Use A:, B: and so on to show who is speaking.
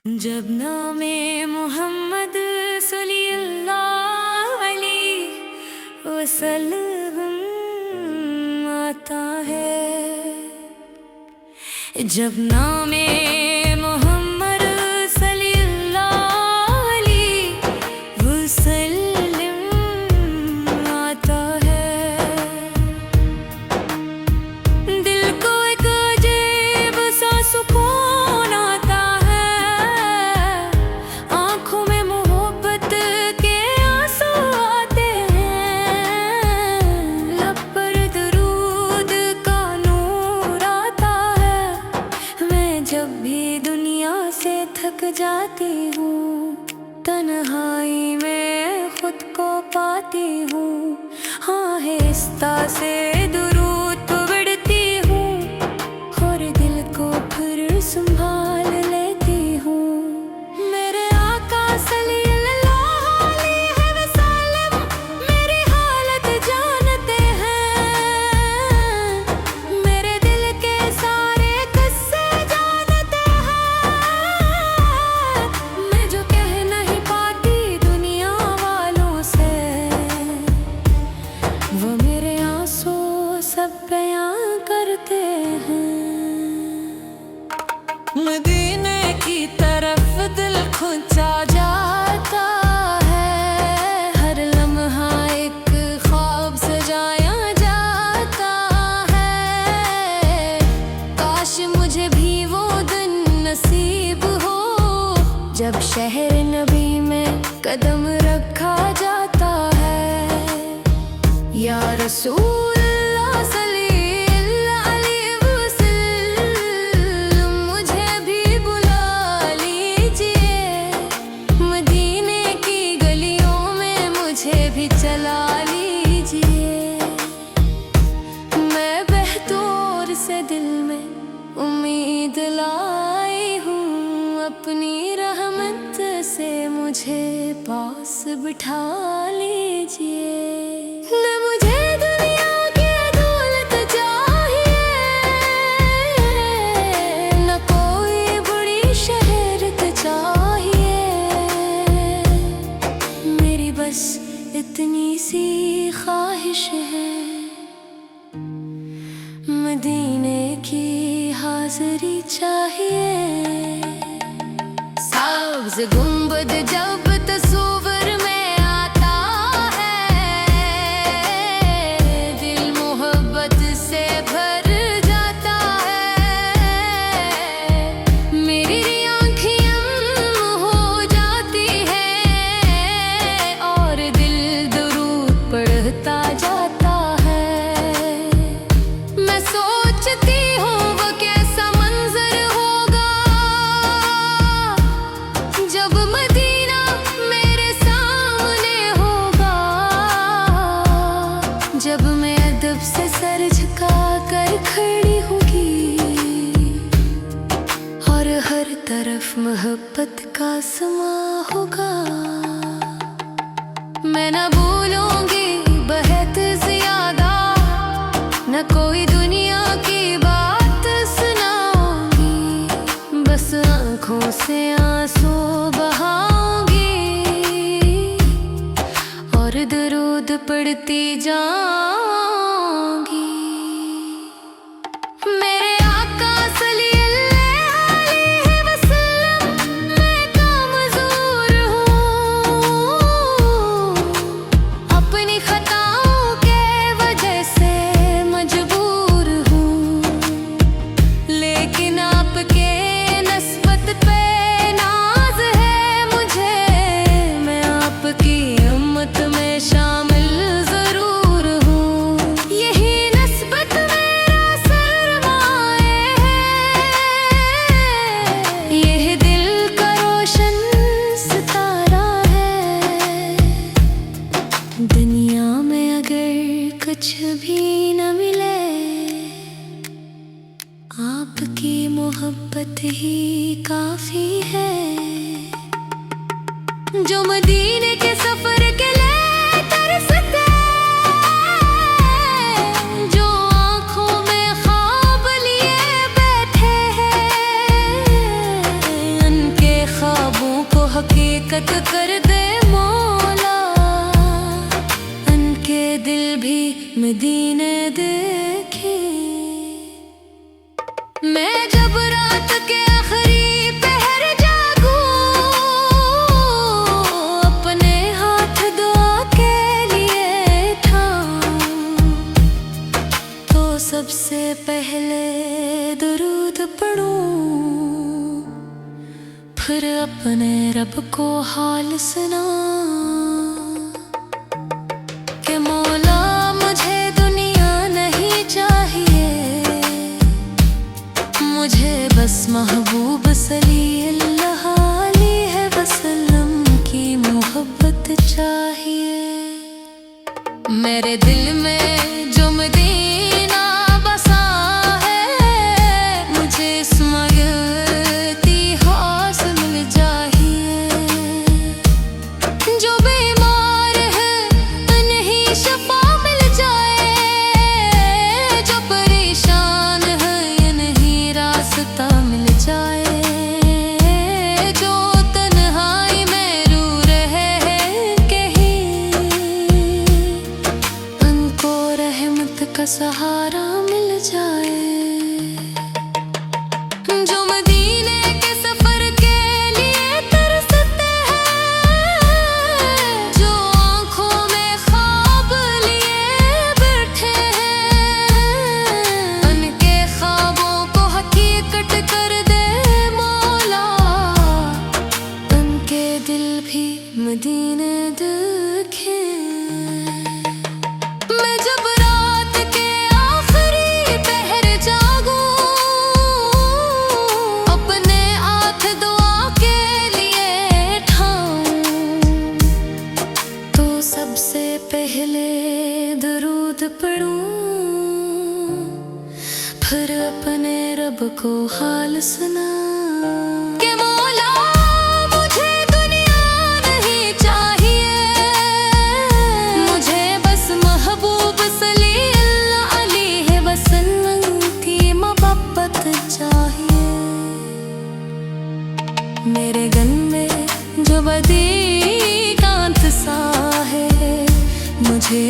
A: जब नामे मोहम्मद सल्लल्लाहु अलैहि वसल्लम आता है, जब नामे मोहम्मद सल्लल्लाहु अलैहि वसल्लम आता है, दिल को एक अजीब सा सुकून आता है, आंखों में मोहब्बत के आंसू आते हैं, लब पर दरूद का नूर आता है। मैं जब भी दुनिया से थक जाती हूँ, तन्हाई में खुद को पाती हूँ, आहिस्ता से दुरूद पढ़ती हूँ और दिल को फिर संभाल लेती हूँ। मेरे आका सल्लल्लाहु अलैहि वसल्लम मेरी हालत जानते हैं, मेरे दिल के सारे किस्से जानते हैं। मैं जो कह नहीं पाती दुनिया वालों से, वो मेरे आंसू सब बयां करते हैं। मदीने की तरफ दिल खुंचा जाता है, हर लम्हा एक ख्वाब सजाया जाता है। काश मुझे भी वो दिन नसीब हो, जब शहर नबी में कदम रखा जाता है। या रसूल अल्लाह सल्लल्लाहु अलैहि वसल्लम मुझे भी बुला लीजिए, मदीने की गलियों में मुझे भी चला लीजिए। मैं बहतूर से दिल में उम्मीद लाई हूँ, अपनी रहमत से मुझे पास बिठा लीजिए। न मुझे दुनिया की दौलत चाहिए, न कोई बड़ी शहरत चाहिए, मेरी बस इतनी सी ख्वाहिश है, मदीने की हाज़री चाहिए। सब्ज़ गुंबद जब तस्वीर में आता है, दिल मोहब्बत से भर जाता है। मेरी आँखें हो जाती हैं और दिल दुरूद पढ़ता जाता है। मैं सोचती हूँ वो कैसा मंजर होगा, जब मदीना मेरे सामने होगा, जब मैं अदब से सर झुका कर खड़ी होगी और हर तरफ मोहब्बत का समा होगा। मैं न भूलूंगी बहुत ज्यादा, न कोई दुनिया की बात सुनाऊंगी, बस आँखों से आंसू बहाऊंगी और दरूद पढ़ती जाऊंगी। मेरे आका सल्लल्लाहु अलैहि वसल्लम मैं कमज़ोर हूँ, अपनी खताओं के वजह से मजबूर हूँ, लेकिन आपके नस्बत पे नाज है मुझे, मैं आपकी उम्मत में शामिल जरूर हूँ। यही नस्बत मेरा सरमाए है, यह दिल का रोशन सितारा है। दुनिया में अगर कुछ भी न मिले, आपकी मोहब्बत ही काफी है, जो मदीने के सफर के लिए तरसते, जो आँखों में ख्वाब लिए बैठे हैं, उनके ख्वाब हकीकत कर दे मौला, उनके दिल भी मदीने देखे। मैं जब रात के आखिरी पहर जागूं, अपने हाथ दुआ के लिए थाऊं, तो सबसे पहले दुरूद पढ़ूं, फिर अपने रब को हाल सुना कि मौला मुझे दुनिया नहीं चाहिए, मुझे बस महबूब सल्लल्लाहु अलैहि वसल्लम की मोहब्बत चाहिए। मेरे दिल में जो मदीना बसा है, मुझे स्मगती हौस मिल चाहिए। जो बीमार है उन्हें शफा मिल जाए, जो परेशान है इन्हें रास्ता मिल जाए, जो तन्हाई में रो रहे हैं कहीं, उनको रहमत का सहारा मिल जाए। जो मदीने के सफर के लिए तरसते हैं, जो आँखों में ख्वाब लिए बैठे हैं, उनके ख्वाबों को हकीकत कर दे मौला, उनके दिल भी मदीने देखे। मैं जब रात के आखिरी पहर जागूं, अपने हाथ दुआ के लिए ठाऊं, तो सबसे पहले दुरूद पढ़ूं, फिर अपने रब को हाल सुना कि मौला मुझे दुनिया नहीं चाहिए, मुझे बस महबूब सल्लल्लाहु अलैहि वसल्लम की मोहब्बत चाहिए। मेरे गन में जो बदी कांत सा है, मुझे